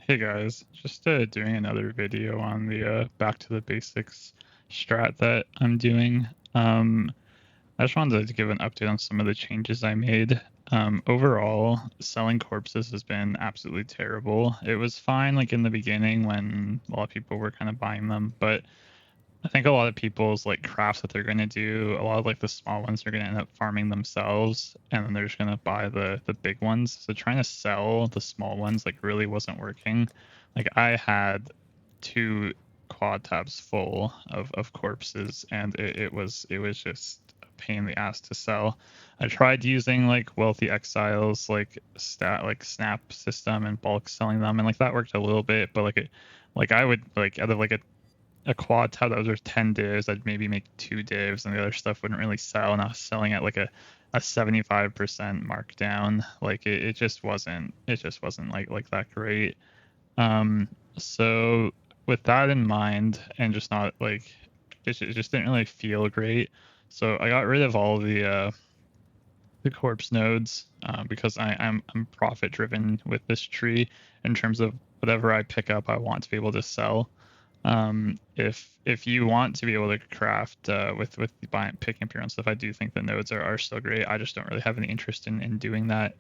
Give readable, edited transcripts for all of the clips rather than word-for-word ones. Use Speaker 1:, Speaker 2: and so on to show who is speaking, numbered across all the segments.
Speaker 1: Hey guys, just doing another video on the back to the basics strat that I'm doing. I just wanted to give an update on some of the changes I made. Overall, selling corpses has been absolutely terrible. It was fine like in the beginning when a lot of people were kind of buying them, but I think a lot of people's like crafts that they're going to do, a lot of like the small ones are going to end up farming themselves, and then they're just going to buy the big ones. So trying to sell the small ones like really wasn't working. Like I had two quad tabs full of corpses, and it was just a pain in the ass to sell. I tried using like wealthy exiles like snap system and bulk selling them, and like that worked a little bit, but like I would like out of like a quad tab that was worth 10 divs, I'd maybe make 2 divs, and the other stuff wouldn't really sell. And I was selling at like a 75% markdown. Like it just wasn't like that great. Um, so with that in mind, and just not like it just didn't really feel great. So I got rid of all the corpse nodes because I'm profit driven with this tree in terms of whatever I pick up, I want to be able to sell. If you want to be able to craft with buying picking up your own stuff, I do think the nodes are still great. I just don't really have any interest in doing that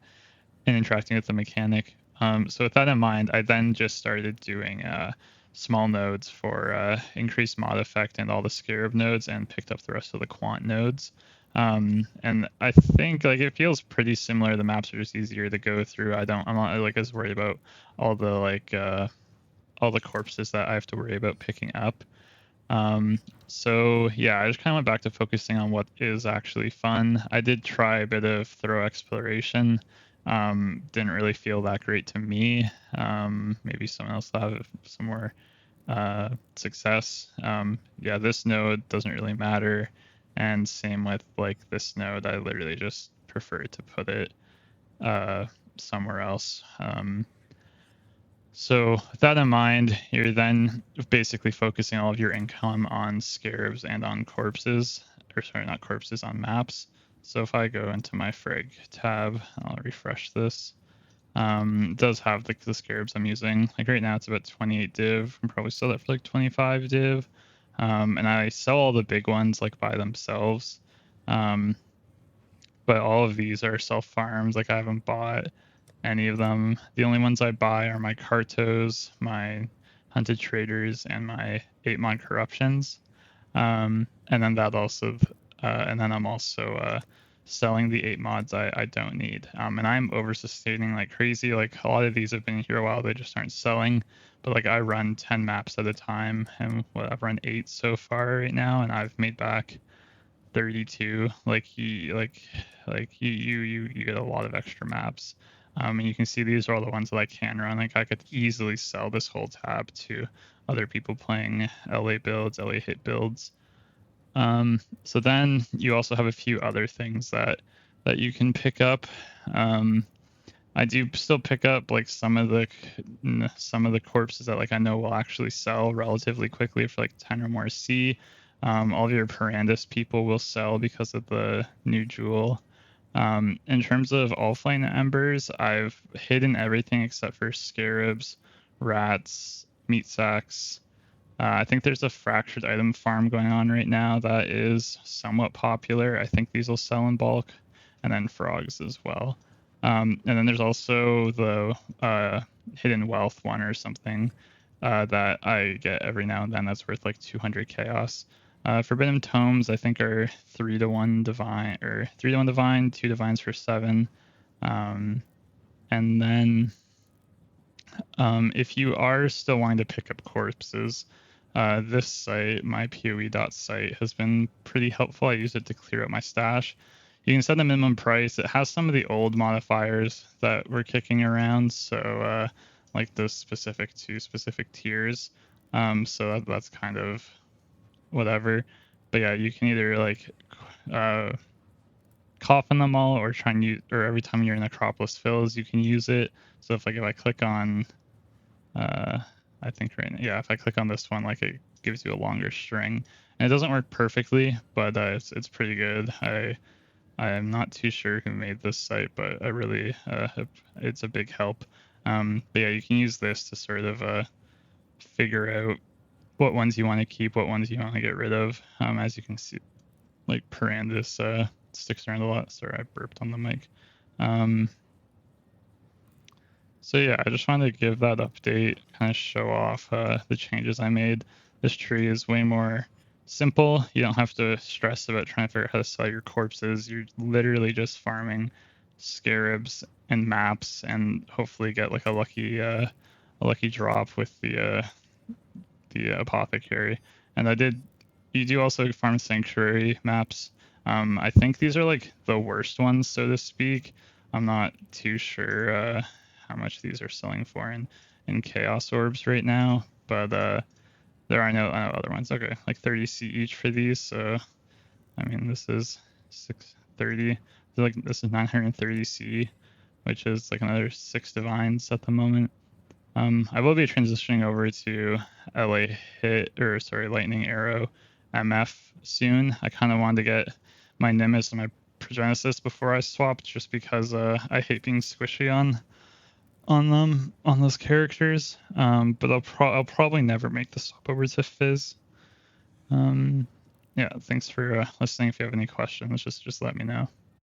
Speaker 1: and interacting with the mechanic. So with that in mind, I then just started doing small nodes for increased mod effect and all the scarab nodes, and picked up the rest of the quant nodes. And I think like it feels pretty similar. The maps are just easier to go through. I'm not like as worried about all the all the corpses that I have to worry about picking up. So yeah, I just kind of went back to focusing on what is actually fun. I did try a bit of throw exploration. Didn't really feel that great to me. Maybe someone else will have some more success. Yeah, this node doesn't really matter. And same with like this node, I literally just prefer to put it uh, somewhere else. So with that in mind, you're then basically focusing all of your income on scarabs and on corpses, or sorry, not corpses, on maps. So if I go into my frag tab, I'll refresh this. It does have the scarabs I'm using. Like right now it's about 28 div. I'm probably sell that for like 25 div. And I sell all the big ones like by themselves. Um, but all of these are self farms. Like I haven't bought any of them. The only ones I buy are my Cartos, my Hunted Traders, and my 8-mod Corruptions. And then and then I'm also selling the 8 mods I don't need. And I'm over sustaining like crazy. Like a lot of these have been here a while, they just aren't selling. But like I run 10 maps at a time, and I've run 8 so far right now, and I've made back 32. You get a lot of extra maps. And you can see these are all the ones that I can run. Like I could easily sell this whole tab to other people playing LA builds, LA hit builds. So then you also have a few other things that you can pick up. I do still pick up like some of the corpses that like I know will actually sell relatively quickly for like 10 or more C. All of your Parandus people will sell because of the new jewel. In terms of offline embers, I've hidden everything except for scarabs, rats, meat sacks. I think there's a fractured item farm going on right now that is somewhat popular. I think these will sell in bulk, and then frogs as well. And then there's also the hidden wealth one or something that I get every now and then that's worth like 200 chaos. Forbidden tomes I think are 3 to 1 divine, or 3 to 1 divine, 2 divines for 7. And then if you are still wanting to pick up corpses, this site, my PoE.site, has been pretty helpful. I use it to clear out my stash. You can set a minimum price. It has some of the old modifiers that were kicking around, so like those specific to specific tiers. So that's kind of whatever. But yeah, you can either like uh, cough on them all, or try and use, or every time your Necropolis fills, you can use it. So if I click on uh, I think right now, yeah, if I click on this one, like it gives you a longer string, and it doesn't work perfectly, but it's pretty good. I am not too sure who made this site, but I really it's a big help. But yeah, you can use this to sort of figure out what ones you want to keep, what ones you want to get rid of. As you can see, like Parandus sticks around a lot. Sorry, I burped on the mic. So yeah, I just wanted to give that update, kind of show off the changes I made. This tree is way more simple. You don't have to stress about trying to figure out how to sell your corpses. You're literally just farming scarabs and maps, and hopefully get like a lucky drop with the apothecary. And you do also farm sanctuary maps. I think these are like the worst ones, so to speak. I'm not too sure how much these are selling for in chaos orbs right now, but there are no other ones. Okay, like 30C each for these. So I mean, this is 630. Like this is 930C, which is like another 6 divines at the moment. I will be transitioning over to Lightning Arrow MF soon. I kind of wanted to get my Nimbus and my Progenesis before I swapped, just because I hate being squishy on them on those characters. But I'll probably never make the swap over to Fizz. Yeah, thanks for listening. If you have any questions, just let me know.